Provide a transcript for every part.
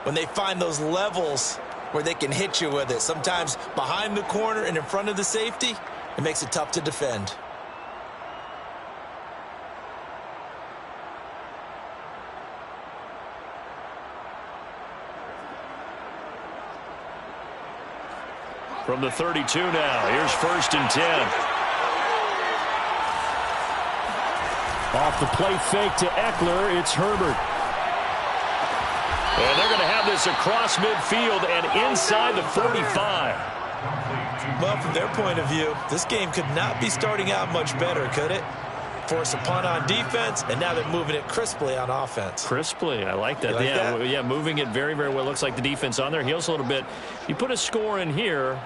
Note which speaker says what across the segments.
Speaker 1: when they find those levels where they can hit you with it. Sometimes behind the corner and in front of the safety, it makes it tough to defend.
Speaker 2: From the 32 now, here's 1st and 10. Off the play fake to Eckler, it's Herbert. And they're going to have this across midfield and inside the 45.
Speaker 1: Well, from their point of view, this game could not be starting out much better, could it? Force a punt on defense, and now they're moving it crisply on offense.
Speaker 2: Crisply, I like that. Yeah, moving it very, very well. Looks like the defense on their heels a little bit. You put a score in here,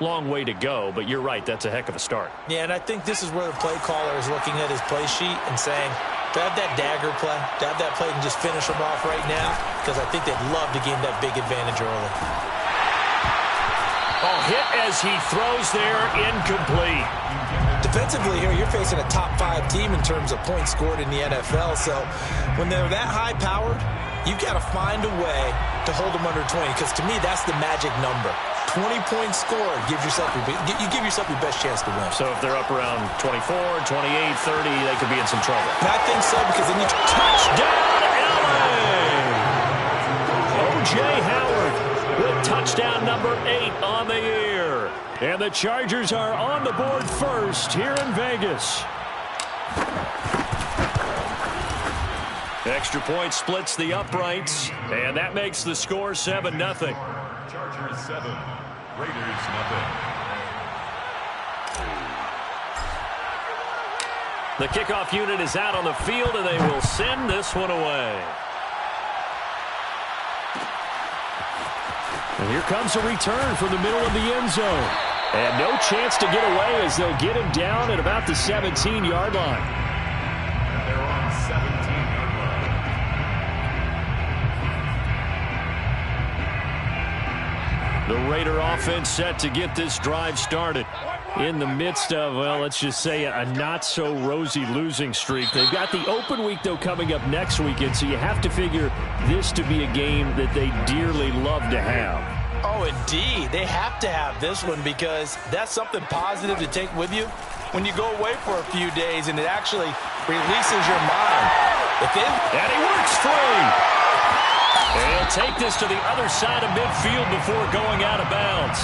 Speaker 2: long way to go, but you're right, that's a heck of a start.
Speaker 1: Yeah, and I think this is where the play caller is looking at his play sheet and saying, to have that dagger play, to have that play and just finish them off right now, because I think they'd love to gain that big advantage early.
Speaker 2: Oh, hit as he throws there, incomplete.
Speaker 1: Defensively here, you're facing a top 5 team in terms of points scored in the NFL. So when they're that high-powered, you've got to find a way to hold them under 20. Because to me, that's the magic number. 20 points scored, you give yourself your best chance to win.
Speaker 2: So if they're up around 24, 28, 30, they could be in some trouble.
Speaker 1: And I think so, because then you
Speaker 2: touchdown, LA! O.J. Howard with touchdown number 8 on the year. And the Chargers are on the board first here in Vegas. Extra point splits the uprights, and that makes the score 7-0.
Speaker 3: Chargers 7, Raiders 0.
Speaker 2: The kickoff unit is out on the field, and they will send this one away. And here comes a return from the middle of the end zone. And no chance to get away as they'll get him down at about the 17-yard line.
Speaker 3: And they're on 17-yard line.
Speaker 2: The Raider offense set to get this drive started. In the midst of, well, let's just say a not-so-rosy losing streak. They've got the open week, though, coming up next weekend, so you have to figure this to be a game that they dearly love to have.
Speaker 1: Oh, indeed. They have to have this one because that's something positive to take with you when you go away for a few days, and it actually releases your mind.
Speaker 2: And he works free. And he'll take this to the other side of midfield before going out of bounds.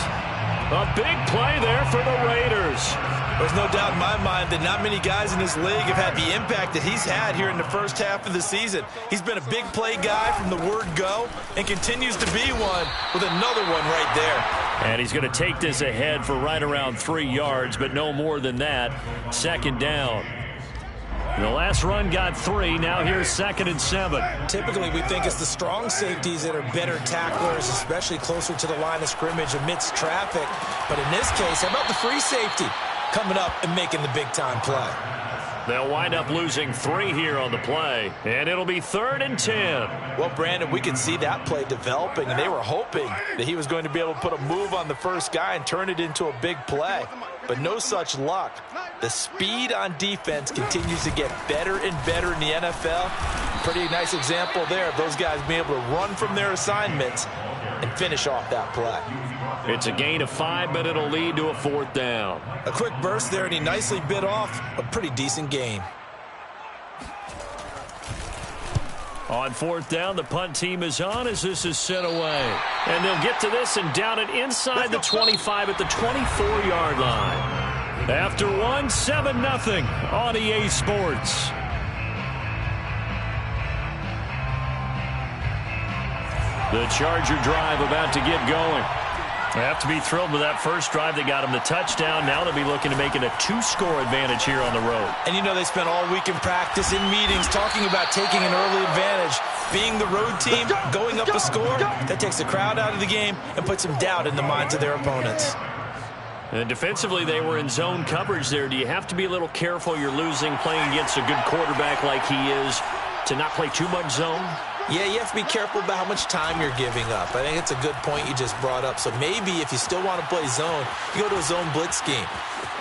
Speaker 2: A big play there for the Raiders.
Speaker 1: There's no doubt in my mind that not many guys in this league have had the impact that he's had here in the first half of the season. He's been a big play guy from the word go and continues to be one with another one right there.
Speaker 2: And he's going to take this ahead for right around 3 yards, but no more than that. 2nd down. The last run got 3. Now here's 2nd and 7.
Speaker 1: Typically, we think it's the strong safeties that are better tacklers, especially closer to the line of scrimmage amidst traffic. But in this case, how about the free safety coming up and making the big-time play?
Speaker 2: They'll wind up losing 3 here on the play, and it'll be 3rd and 10.
Speaker 1: Well, Brandon, we can see that play developing, and they were hoping that he was going to be able to put a move on the first guy and turn it into a big play. But no such luck. The speed on defense continues to get better and better in the NFL. Pretty nice example there of those guys being able to run from their assignments and finish off that play.
Speaker 2: It's a gain of 5, but it'll lead to a 4th down.
Speaker 1: A quick burst there, and he nicely bit off a pretty decent gain.
Speaker 2: On 4th down, the punt team is on as this is sent away. And they'll get to this and down it inside the 25 at the 24-yard line. After 1, 7-0 on EA Sports. The Charger drive about to get going. They have to be thrilled with that first drive. They got them the touchdown. Now they'll be looking to make it a 2-score advantage here on the road.
Speaker 1: And you know they spent all week in practice, in meetings, talking about taking an early advantage. Being the road team, going up a score, that takes the crowd out of the game and puts some doubt in the minds of their opponents.
Speaker 2: And defensively, they were in zone coverage there. Do you have to be a little careful? You're losing, playing against a good quarterback like he is, to not play too much zone?
Speaker 1: Yeah, you have to be careful about how much time you're giving up. I think it's a good point you just brought up. So maybe if you still want to play zone, you go to a zone blitz scheme.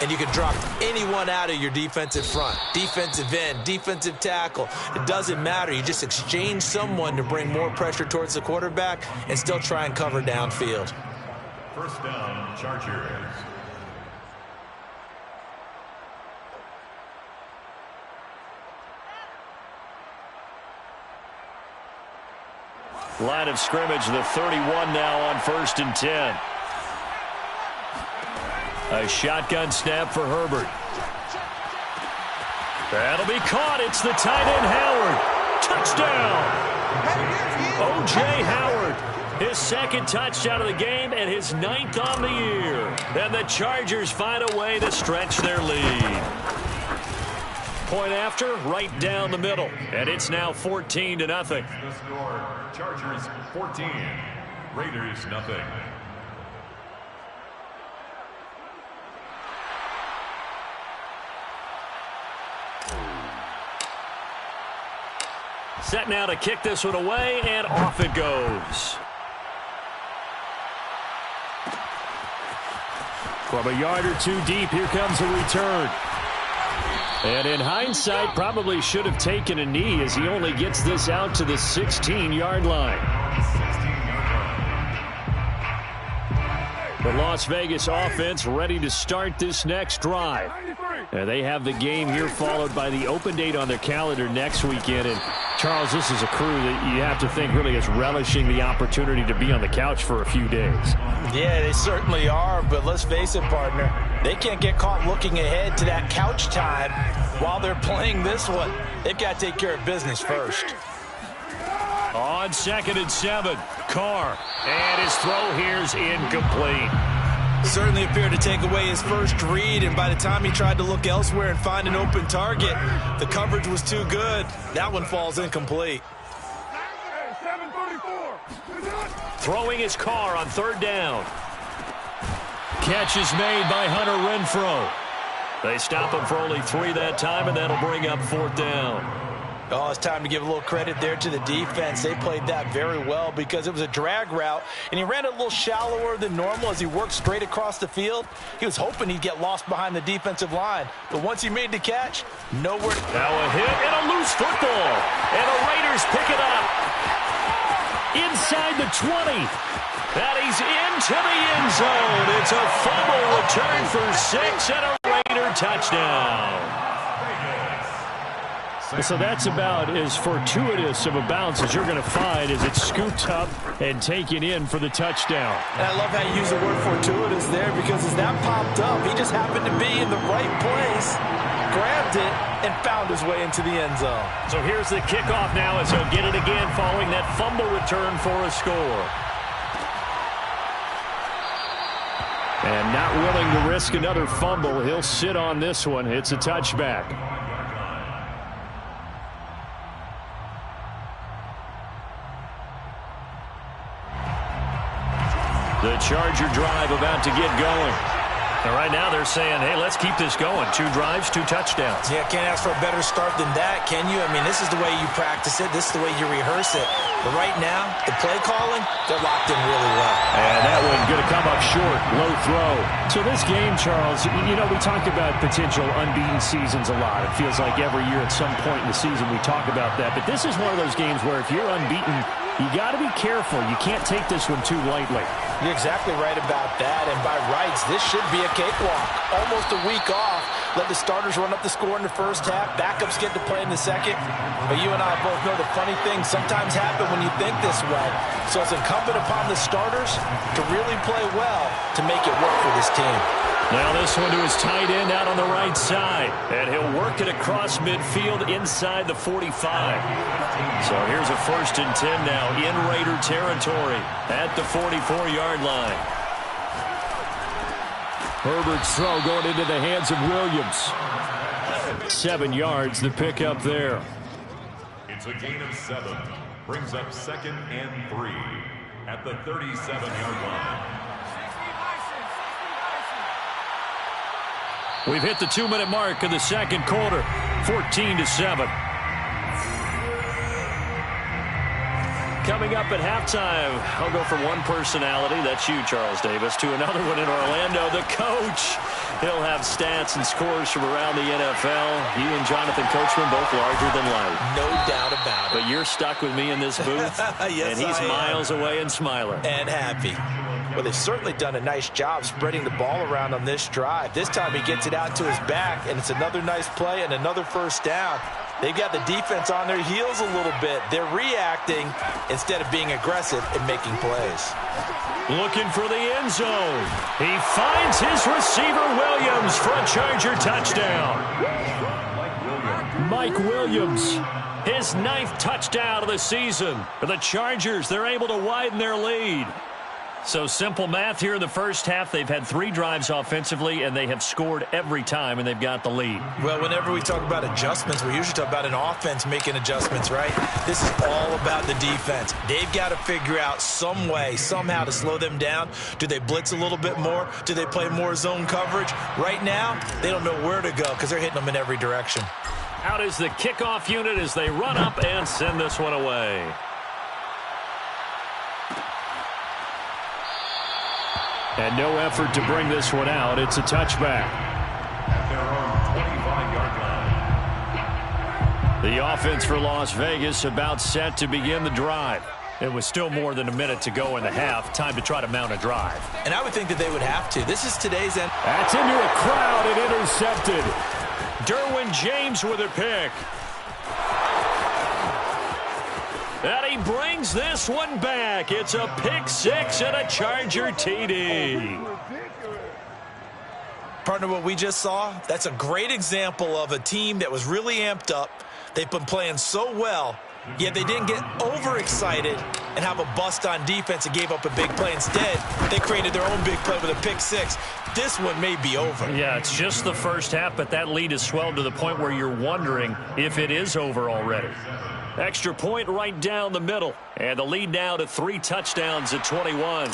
Speaker 1: And you can drop anyone out of your defensive front. Defensive end, defensive tackle. It doesn't matter. You just exchange someone to bring more pressure towards the quarterback and still try and cover downfield.
Speaker 3: First down, Chargers.
Speaker 2: Line of scrimmage, the 31 now on 1st and 10. A shotgun snap for Herbert. That'll be caught. It's the tight end, Howard. Touchdown. O.J. Howard. His second touchdown of the game and his 9th on the year. And the Chargers find a way to stretch their lead. Point after, right down the middle. And it's now 14-0.
Speaker 3: The score, Chargers 14, Raiders nothing.
Speaker 2: Set now to kick this one away, and off it goes. From a yard or two deep, here comes a return. And in hindsight, probably should have taken a knee as he only gets this out to the 16-yard line. The Las Vegas offense ready to start this next drive. And they have the game here followed by the open date on their calendar next weekend. And Charles, this is a crew that you have to think really is relishing the opportunity to be on the couch for a few days.
Speaker 1: Yeah, they certainly are, but let's face it, partner. They can't get caught looking ahead to that couch time while they're playing this one. They've got to take care of business first.
Speaker 2: On 2nd and 7, Carr. And his throw here's incomplete.
Speaker 1: Certainly appeared to take away his first read, and by the time he tried to look elsewhere and find an open target, the coverage was too good. That one falls incomplete.
Speaker 2: Throwing his Carr on 3rd down. Catch is made by Hunter Renfrow. They stop him for only 3 that time, and that'll bring up 4th down.
Speaker 1: Oh, it's time to give a little credit there to the defense. They played that very well because it was a drag route, and he ran it a little shallower than normal as he worked straight across the field. He was hoping he'd get lost behind the defensive line, but once he made the catch, nowhere.
Speaker 2: Now a hit and a loose football, and the Raiders pick it up inside the 20. That he's into the end zone. It's a fumble return for 6 and a Raider touchdown. So that's about as fortuitous of a bounce as you're going to find as it's scooped up and taken in for the touchdown.
Speaker 1: And I love how you use the word fortuitous there because as that popped up, he just happened to be in the right place, grabbed it, and found his way into the end zone.
Speaker 2: So here's the kickoff now as he'll get it again following that fumble return for a score. And not willing to risk another fumble, he'll sit on this one. It's a touchback. The Charger drive about to get going. And right now they're saying, hey, let's keep this going. 2 drives, 2 touchdowns.
Speaker 1: Yeah, can't ask for a better start than that, can you? I mean, this is the way you practice it. This is the way you rehearse it. But right now, the play calling, they're locked in really well.
Speaker 2: And that one going to come up short. Low throw. So this game, Charles, you know, we talked about potential unbeaten seasons a lot. It feels like every year at some point in the season we talk about that. But this is one of those games where if you're unbeaten, you got to be careful. You can't take this one too lightly.
Speaker 1: You're exactly right about that. And by rights, this should be a cakewalk. Almost a week off. Let the starters run up the score in the first half. Backups get to play in the second. But you and I both know the funny things sometimes happen when you think this way. So it's incumbent upon the starters to really play well to make it work for this team.
Speaker 2: Now this one to his tight end out on the right side. And he'll work it across midfield inside the 45. So here's a 1st and 10 now in Raider territory at the 44-yard line. Herbert's throw going into the hands of Williams. 7 yards, the pickup there.
Speaker 3: It's a gain of 7. Brings up 2nd and 3 at the 37-yard line.
Speaker 2: We've hit the 2-minute mark of the second quarter. 14-7. Coming up at halftime, I'll go from one personality, that's you, Charles Davis, to another one in Orlando, the coach. He'll have stats and scores from around the NFL. He and Jonathan Coachman both larger than life.
Speaker 1: No doubt about it.
Speaker 2: But you're stuck with me in this booth,
Speaker 1: yes,
Speaker 2: and he's miles away and smiling.
Speaker 1: And happy. Well, they've certainly done a nice job spreading the ball around on this drive. This time he gets it out to his back, and it's another nice play and another first down. They've got the defense on their heels a little bit. They're reacting instead of being aggressive and making plays.
Speaker 2: Looking for the end zone. He finds his receiver, Williams, for a Charger touchdown. Mike Williams, his 9th touchdown of the season. For the Chargers, they're able to widen their lead. So simple math here in the first half. They've had 3 drives offensively, and they have scored every time, and they've got the lead.
Speaker 1: Well, whenever we talk about adjustments, we usually talk about an offense making adjustments, right? This is all about the defense. They've got to figure out some way, somehow to slow them down. Do they blitz a little bit more? Do they play more zone coverage? Right now, they don't know where to go because they're hitting them in every direction.
Speaker 2: Out is the kickoff unit as they run up and send this one away. And no effort to bring this one out. It's a touchback.
Speaker 3: At their own 25-yard line.
Speaker 2: The offense for Las Vegas about set to begin the drive. It was still more than a minute to go in the half. Time to try to mount a drive.
Speaker 1: And I would think that they would have to. This is today's end.
Speaker 2: That's into a crowd and intercepted. Derwin James with a pick. And he brings this one back. It's a pick 6 and a Charger TD.
Speaker 1: Partner, what we just saw, that's a great example of a team that was really amped up. They've been playing so well, yet they didn't get overexcited and have a bust on defense and gave up a big play. Instead, they created their own big play with a pick 6. This one may be over.
Speaker 2: Yeah, it's just the first half, but that lead has swelled to the point where you're wondering if it is over already. Extra point right down the middle. And the lead now to 3 touchdowns at 21.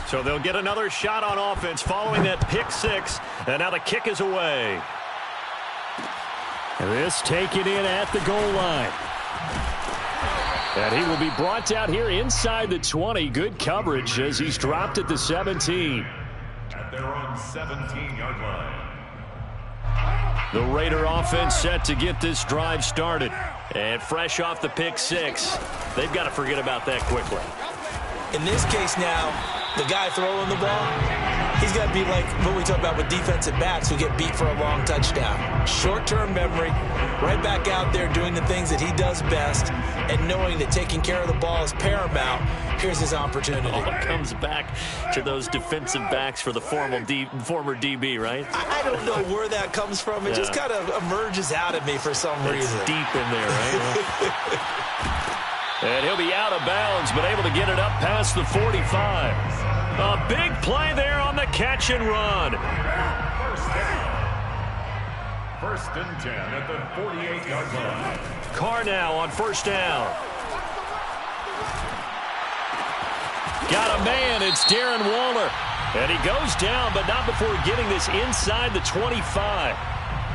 Speaker 2: So they'll get another shot on offense following that pick 6. And now the kick is away. This taken in at the goal line. And he will be brought down here inside the 20. Good coverage as he's dropped at the 17.
Speaker 3: At their own 17-yard line.
Speaker 2: The Raider offense set to get this drive started. And fresh off the pick 6, they've got to forget about that quickly.
Speaker 1: In this case now, the guy throwing the ball, he's got to be like what we talk about with defensive backs who get beat for a long touchdown. Short-term memory, right back out there doing the things that he does best, and knowing that taking care of the ball is paramount. Here's his opportunity.
Speaker 2: All comes back to those defensive backs for the former DB, right?
Speaker 1: I don't know where that comes from. It just kind of emerges out of me for some reason.
Speaker 2: It's deep in there, right? And he'll be out of bounds, but able to get it up past the 45. A big play there on the catch and run.
Speaker 3: First and 10 at the 48-yard line.
Speaker 2: Carr now on first down. Got a man. It's Darren Waller. And he goes down, but not before getting this inside the 25.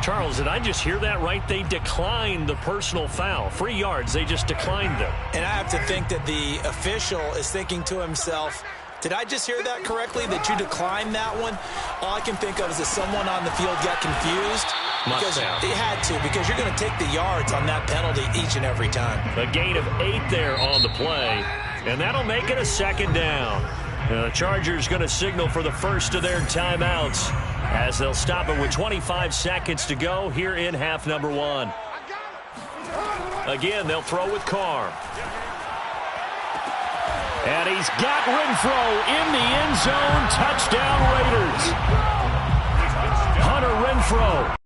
Speaker 2: Charles, did I just hear that right? They declined the personal foul. 3 yards, they just declined them.
Speaker 1: And I have to think that the official is thinking to himself, did I just hear that correctly, that you declined that one? All I can think of is that someone on the field got confused. Because he had to, because you're going to take the yards on that penalty each and every time.
Speaker 2: A gain of 8 there on the play, and that'll make it a second down. The Chargers going to signal for the first of their timeouts as they'll stop it with 25 seconds to go here in half number 1. Again, they'll throw with Carr. And he's got Renfro in the end zone. Touchdown Raiders. Hunter Renfro,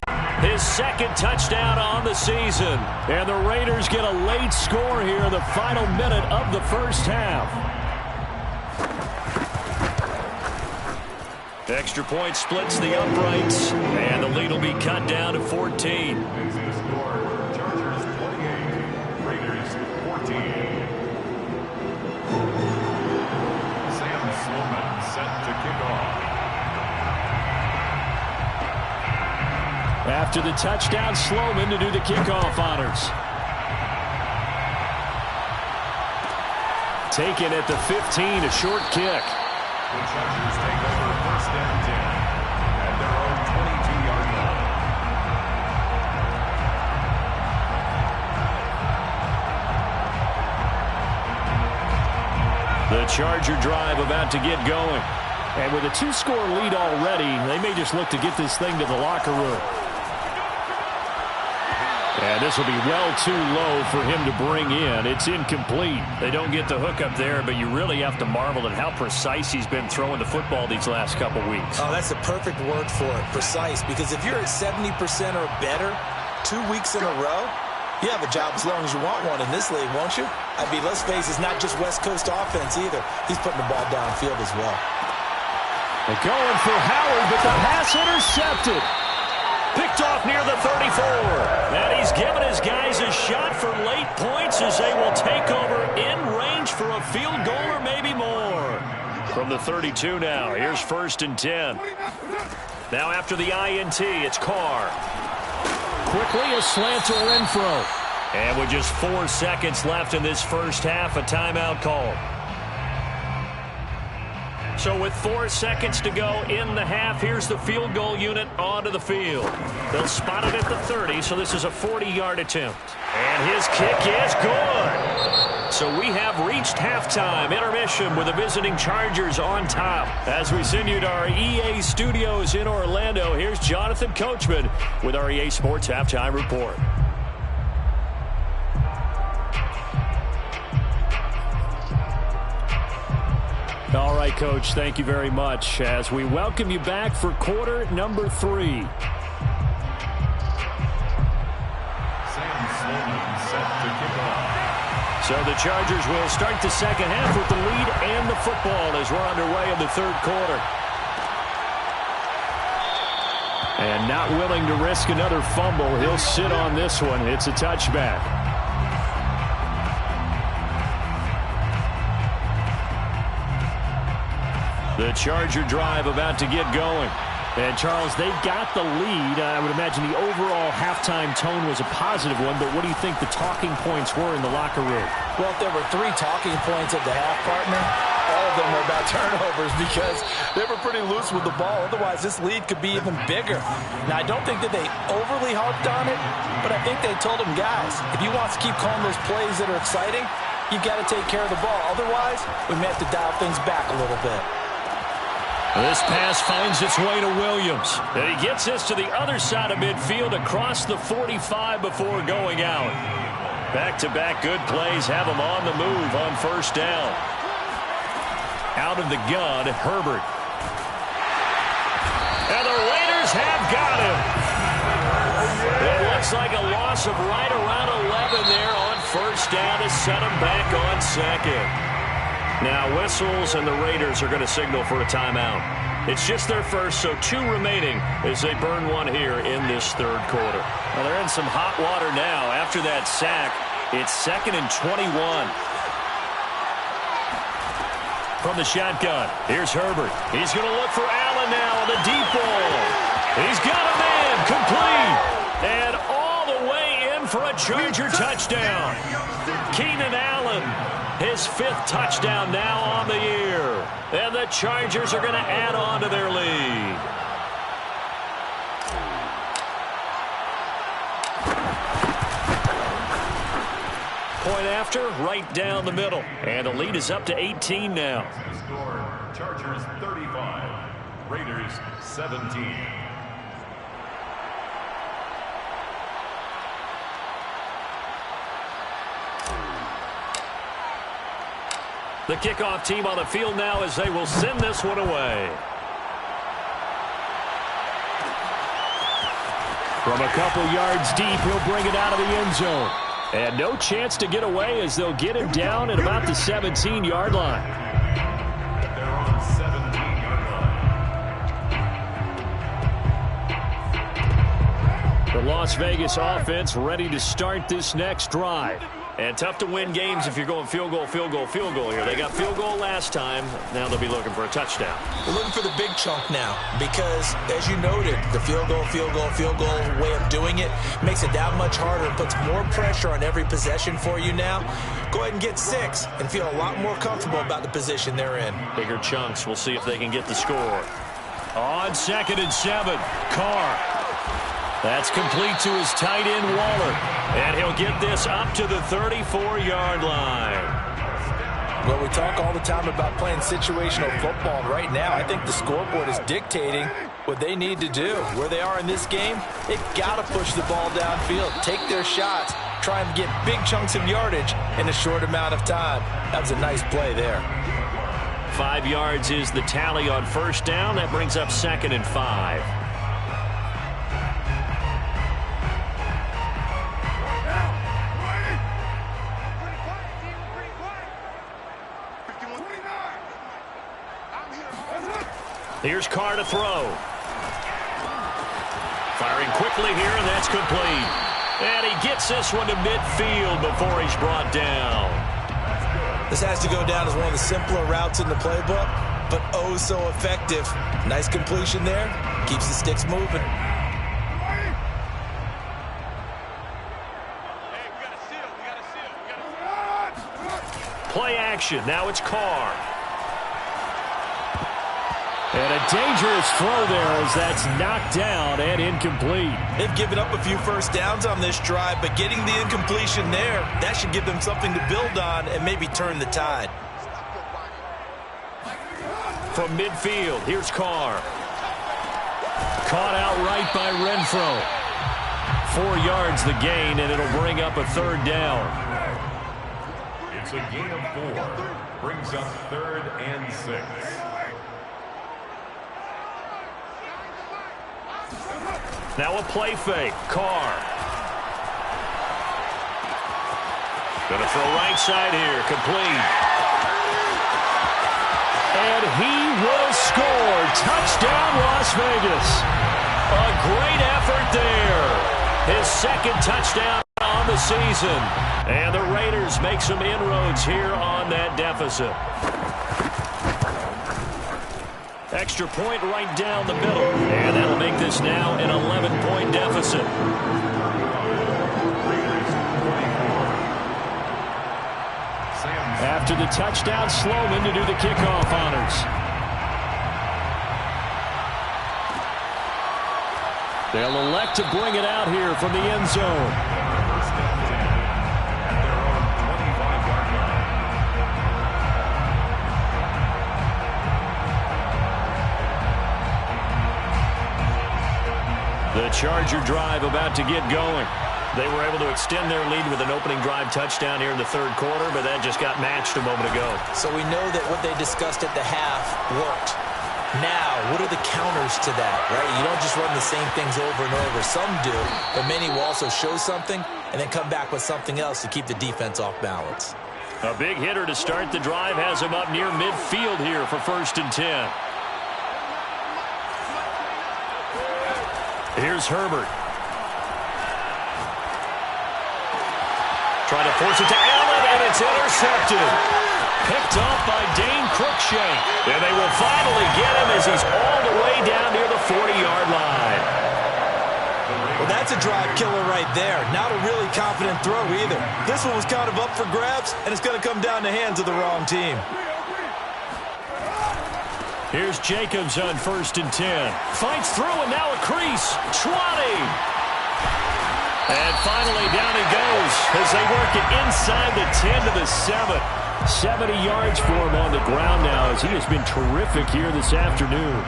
Speaker 2: his second touchdown on the season. And the Raiders get a late score here in the final minute of the first half. Extra point splits the uprights, and the lead will be cut down to 14.
Speaker 3: Chargers 28, Raiders 14. Sam Sloman set to kick off.
Speaker 2: After the touchdown, Sloman to do the kickoff honors. taken at the 15, a short kick.
Speaker 3: The Chargers take over 1st and 10 at their own 22-yard line.
Speaker 2: The Charger drive about to get going. And with a 2-score lead already, they may just look to get this thing to the locker room. And this will be well too low for him to bring in. It's incomplete. They don't get the hook up there, but you really have to marvel at how precise he's been throwing the football these last couple weeks.
Speaker 1: Oh, that's the perfect word for it, precise. Because if you're at 70% or better 2 weeks in a row, you have a job as long as you want one in this league, won't you? I mean, let's face it, it's not just West Coast offense either. He's putting the ball downfield as well.
Speaker 2: They're going for Howard, but the pass intercepted. Picked off near the 34. And he's given his guys a shot for late points as they will take over in range for a field goal or maybe more. From the 32 now, here's 1st and 10. Now after the INT, it's Carr. Quickly a slant to Renfro. And with just 4 seconds left in this first half, a timeout call. So with 4 seconds to go in the half, here's the field goal unit onto the field. They'll spot it at the 30, so this is a 40-yard attempt. And his kick is good. So we have reached halftime intermission with the visiting Chargers on top. As we send you to our EA studios in Orlando, here's Jonathan Coachman with our EA Sports Halftime Report. All right, Coach, thank you very much as we welcome you back for quarter number 3.
Speaker 3: Sam Sloman set to kick off.
Speaker 2: So the Chargers will start the second half with the lead and the football as we're underway in the third quarter. And not willing to risk another fumble, he'll sit on this one. It's a touchback. The Charger drive about to get going. And, Charles, they've got the lead. I would imagine the overall halftime tone was a positive one, but what do you think the talking points were in the locker room?
Speaker 1: Well, if there were 3 talking points at the half, partner, all of them were about turnovers because they were pretty loose with the ball. Otherwise, this lead could be even bigger. Now, I don't think that they overly harped on it, but I think they told them, guys, if you want to keep calling those plays that are exciting, you've got to take care of the ball. Otherwise, we may have to dial things back a little bit.
Speaker 2: This pass finds its way to Williams. And he gets this to the other side of midfield across the 45 before going out. Back-to-back good plays have him on the move on first down. Out of the gun, Herbert. And the Raiders have got him. It looks like a loss of right around 11 there on first down to set him back on second. Now whistles and the Raiders are going to signal for a timeout. It's just their first, so 2 remaining as they burn one here in this third quarter. Well, they're in some hot water now. After that sack, it's 2nd and 21. From the shotgun, here's Herbert. He's going to look for Allen now on the deep ball. He's got a man, complete. And all the way in for a Charger touchdown. Keenan Allen. His 5th touchdown now on the year. And the Chargers are going to add on to their lead. Point after, right down the middle. And the lead is up to 18 now.
Speaker 3: The score, Chargers 35, Raiders 17.
Speaker 2: The kickoff team on the field now as they will send this one away. From a couple yards deep, he'll bring it out of the end zone. And no chance to get away as they'll get him down at about the 17-yard line.
Speaker 3: They're on 17-yard line.
Speaker 2: The Las Vegas offense ready to start this next drive. And tough to win games if you're going field goal, field goal, field goal here. They got field goal last time. Now they'll be looking for a touchdown.
Speaker 1: We're looking for the big chunk now because, as you noted, the field goal way of doing it makes it that much harder and puts more pressure on every possession for you now. Go ahead and get 6 and feel a lot more comfortable about the position they're in.
Speaker 2: Bigger chunks. We'll see if they can get the score. On 2nd and 7, Carr. That's complete to his tight end, Waller. And he'll get this up to the 34-yard line.
Speaker 1: Well, we talk all the time about playing situational football. And right now, I think the scoreboard is dictating what they need to do. Where they are in this game, they've got to push the ball downfield, take their shots, try and get big chunks of yardage in a short amount of time. That was a nice play there.
Speaker 2: 5 yards is the tally on first down. That brings up 2nd and 5. Here's Carr to throw. Firing quickly here, and that's complete. And he gets this one to midfield before he's brought down.
Speaker 1: This has to go down as one of the simpler routes in the playbook, but oh so effective. Nice completion there. Keeps the sticks moving.
Speaker 2: Play action. Now it's Carr. And a dangerous throw there as that's knocked down and incomplete.
Speaker 1: They've given up a few first downs on this drive, but getting the incompletion there, that should give them something to build on and maybe turn the tide.
Speaker 2: From midfield, here's Carr. Caught outright by Renfro. 4 yards the gain, and it'll bring up a 3rd down.
Speaker 3: It's a gain of 4. Brings up 3rd and 6.
Speaker 2: Now a play fake. Carr. Going to throw right side here. Complete. And he will score. Touchdown, Las Vegas. A great effort there. His 2nd touchdown on the season. And the Raiders make some inroads here on that deficit. Extra point right down the middle. And that'll make this now an 11-point deficit. After the touchdown, Sloman to do the kickoff honors. They'll elect to bring it out here from the end zone. The Charger drive about to get going. They were able to extend their lead with an opening drive touchdown here in the 3rd quarter, but that just got matched a moment ago.
Speaker 1: So we know that what they discussed at the half worked. Now, what are the counters to that, right? You don't just run the same things over and over. Some do, but many will also show something and then come back with something else to keep the defense off balance.
Speaker 2: A big hitter to start the drive has him up near midfield here for 1st and 10. Here's Herbert. Trying to force it to Allen, and it's intercepted. Picked off by Dane Cruikshank. And they will finally get him as he's all the way down near the 40-yard line.
Speaker 1: Well, that's a drive killer right there. Not a really confident throw either. This one was kind of up for grabs, and it's going to come down the hands of the wrong team.
Speaker 2: Here's Jacobs on 1st and 10. Fights through, and now a crease. 20. And finally, down he goes as they work it inside the 10 to the 7. 70 yards for him on the ground now as he has been terrific here this afternoon.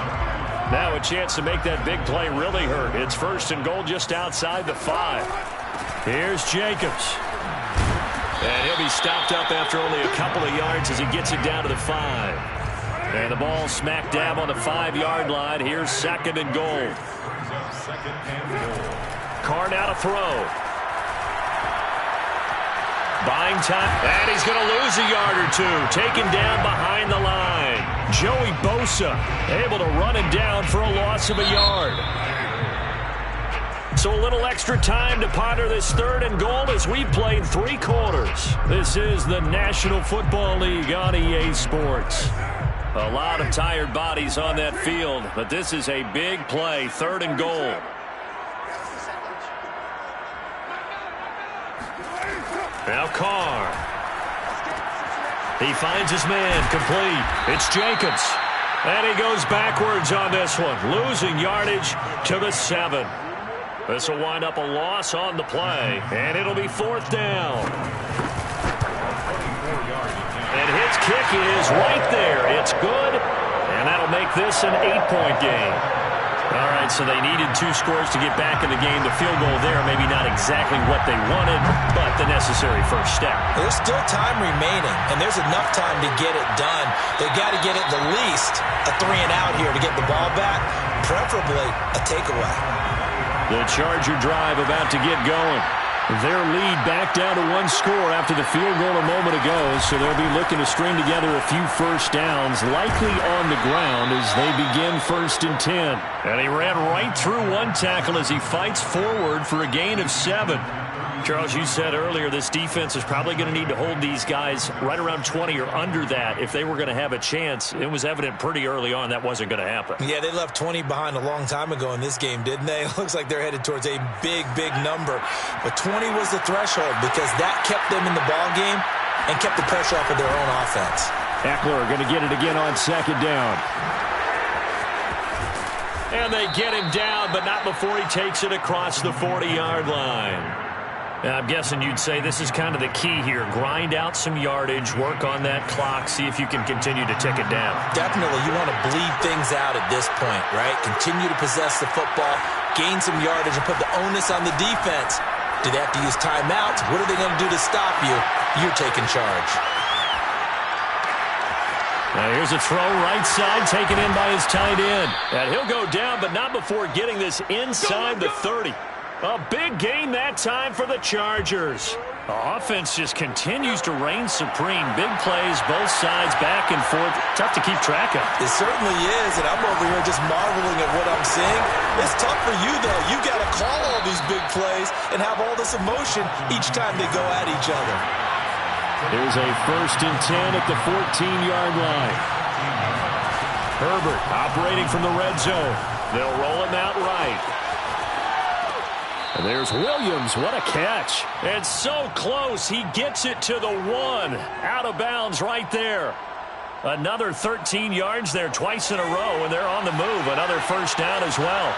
Speaker 2: Now a chance to make that big play really hurt. It's 1st and goal just outside the 5. Here's Jacobs. And he'll be stopped up after only a couple of yards as he gets it down to the 5. And the ball smack dab on the 5-yard line. Here's 2nd and goal. Carr now to throw. Buying time. And he's going to lose a yard or 2. Taken down behind the line. Joey Bosa able to run him down for a loss of a yard. So a little extra time to ponder this 3rd and goal as we've played 3 quarters. This is the National Football League on EA Sports. A lot of tired bodies on that field, but this is a big play, 3rd and goal. Now Carr. He finds his man, complete. It's Jacobs. And he goes backwards on this one, losing yardage to the 7. This will wind up a loss on the play, and it'll be 4th down. And his kick is right there. It's good, and that'll make this an 8-point game. All right, so they needed 2 scores to get back in the game. The field goal there, maybe not exactly what they wanted, but the necessary first step.
Speaker 1: There's still time remaining, and there's enough time to get it done. They've got to get at the least a 3-and-out here to get the ball back, preferably a takeaway.
Speaker 2: The Charger drive about to get going. Their lead back down to 1 score after the field goal a moment ago, so they'll be looking to string together a few first downs, likely on the ground as they begin 1st and 10. And he ran right through 1 tackle as he fights forward for a gain of 7. Charles, you said earlier this defense is probably going to need to hold these guys right around 20 or under that if they were going to have a chance. It was evident pretty early on that wasn't going to happen.
Speaker 1: Yeah, they left 20 behind a long time ago in this game, didn't they? It looks like they're headed towards a big, big number. But 20 was the threshold because that kept them in the ball game and kept the pressure off of their own offense.
Speaker 2: Eckler going to get it again on 2nd down. And they get him down, but not before he takes it across the 40-yard line. Now, I'm guessing you'd say this is kind of the key here. Grind out some yardage, work on that clock, see if you can continue to tick it down.
Speaker 1: Definitely, you want to bleed things out at this point, right? Continue to possess the football, gain some yardage, and put the onus on the defense. Do they have to use timeouts? What are they going to do to stop you? You're taking charge.
Speaker 2: Now here's a throw right side, taken in by his tight end. And he'll go down, but not before getting this inside the 30. A big gain that time for the Chargers. The offense just continues to reign supreme. Big plays, both sides, back and forth. Tough to keep track of.
Speaker 1: It certainly is, and I'm over here just marveling at what I'm seeing. It's tough for you, though. You got to call all these big plays and have all this emotion each time they go at each other.
Speaker 2: There's a 1st and 10 at the 14-yard line. Herbert operating from the red zone. They'll roll him out right. And there's Williams. What a catch. And so close. He gets it to the 1. Out of bounds right there. Another 13 yards there twice in a row, and they're on the move. Another first down as well.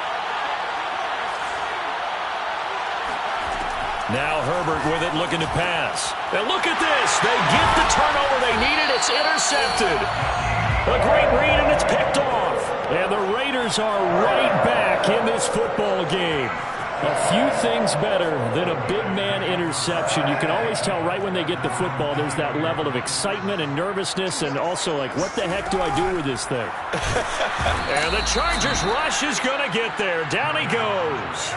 Speaker 2: Now Herbert with it, looking to pass. And look at this. They get the turnover they needed. It's intercepted. A great read, and it's picked off. And the Raiders are right back in this football game. A few things better than a big man interception. You can always tell right when they get the football, there's that level of excitement and nervousness and also like, what the heck do I do with this thing? And the Chargers rush is going to get there. Down he goes.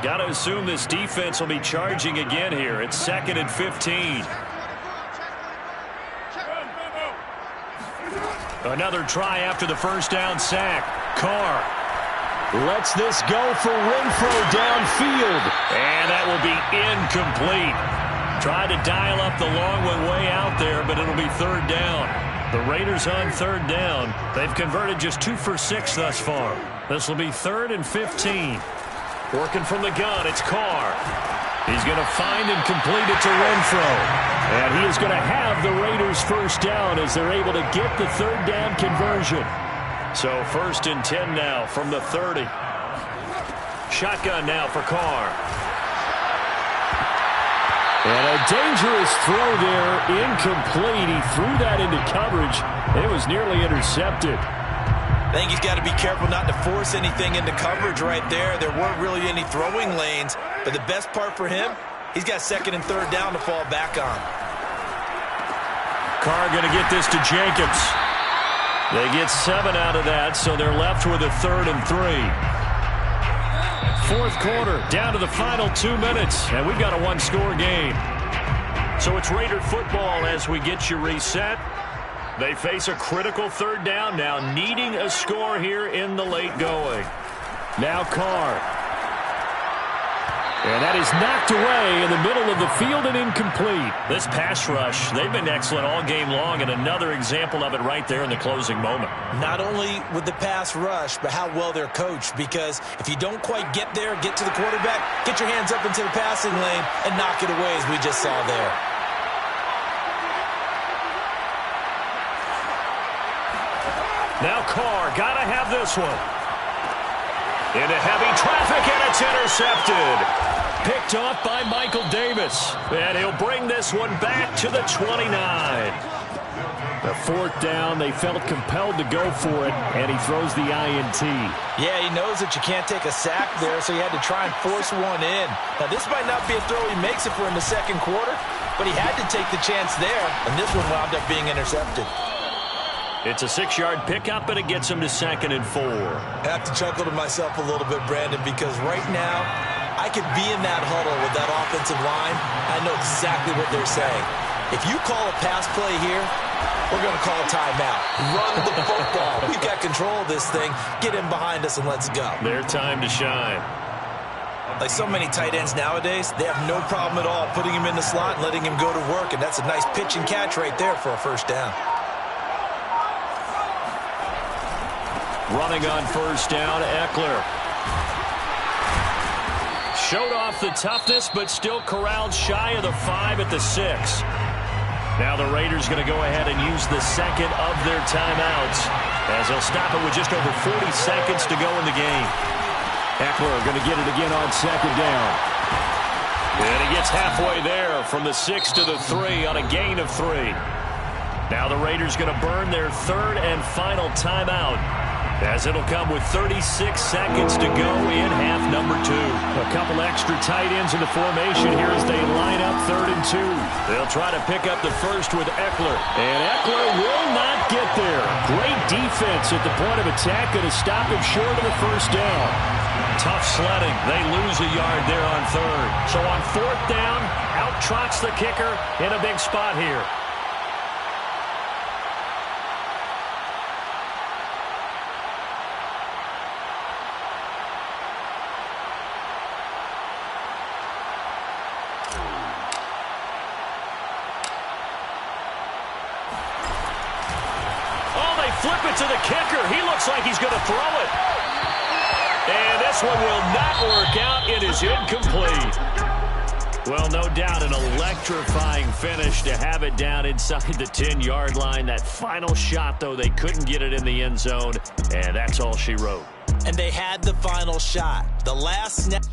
Speaker 2: Got to assume this defense will be charging again here. It's 2nd and 15. Another try after the first down sack. Carr lets this go for Renfro downfield. And that will be incomplete. Tried to dial up the long one way out there, but it'll be 3rd down. The Raiders on 3rd down. They've converted just 2 for 6 thus far. This will be 3rd and 15. Working from the gun, it's Carr. He's going to find and complete it to Renfro. And he is going to have the Raiders first down as they're able to get the 3rd down conversion. So 1st and 10 now from the 30. Shotgun now for Carr. And a dangerous throw there, incomplete. He threw that into coverage. It was nearly intercepted.
Speaker 1: I think he's got to be careful not to force anything into coverage right there. There weren't really any throwing lanes, but the best part for him, he's got 2nd and 3rd down to fall back on.
Speaker 2: Carr going to get this to Jacobs. They get 7 out of that, so they're left with a 3rd and 3. 4th quarter, down to the final 2 minutes, and we've got a 1-score game. So it's Raider football as we get you reset. They face a critical 3rd down now, needing a score here in the late going. Now Carr. And that is knocked away in the middle of the field and incomplete.
Speaker 4: This pass rush, they've been excellent all game long, and another example of it right there in the closing moment.
Speaker 1: Not only with the pass rush, but how well they're coached, because if you don't quite get there, get to the quarterback, get your hands up into the passing lane and knock it away, as we just saw there.
Speaker 4: Now Carr, gotta have this one. Into heavy traffic, and it's intercepted.
Speaker 2: Picked off by Michael Davis.
Speaker 4: And he'll bring this one back to the 29.
Speaker 2: The fourth down, they felt compelled to go for it, and he throws the INT.
Speaker 1: Yeah, he knows that you can't take a sack there, so he had to try and force one in. Now, this might not be a throw he makes it for in the second quarter, but he had to take the chance there, and this one wound up being intercepted.
Speaker 4: It's a 6-yard pickup, and it gets him to 2nd and 4.
Speaker 1: I have to chuckle to myself a little bit, Brandon, because right now I could be in that huddle with that offensive line. I know exactly what they're saying. If you call a pass play here, we're going to call a timeout. Run the football. We've got control of this thing. Get in behind us and let's go.
Speaker 4: Their time to shine.
Speaker 1: Like so many tight ends nowadays, they have no problem at all putting him in the slot and letting him go to work, and that's a nice pitch and catch right there for a first down.
Speaker 2: Running on first down, Eckler.
Speaker 4: Showed off the toughness, but still corralled shy of the 5 at the 6. Now the Raiders going to go ahead and use the second of their timeouts, as they'll stop it with just over 40 seconds to go in the game.
Speaker 2: Eckler going to get it again on second down.
Speaker 4: And he gets halfway there from the 6 to the 3 on a gain of 3. Now the Raiders going to burn their third and final timeout, as it'll come with 36 seconds to go in half number 2.
Speaker 2: A couple extra tight ends in the formation here as they line up 3rd and 2.
Speaker 4: They'll try to pick up the first with Eckler.
Speaker 2: And Eckler will not get there. Great defense at the point of attack, going to stop him short of the first down.
Speaker 4: Tough sledding. They lose a yard there on 3rd. So on 4th down, out trots the kicker in a big spot here. Flip it to the kicker. He looks like he's going to throw it. And this one will not work out. It is incomplete. Well, no doubt an electrifying finish to have it down inside the 10-yard line. That final shot, though, they couldn't get it in the end zone, and that's all she wrote.
Speaker 1: And they had the final shot. The last snap.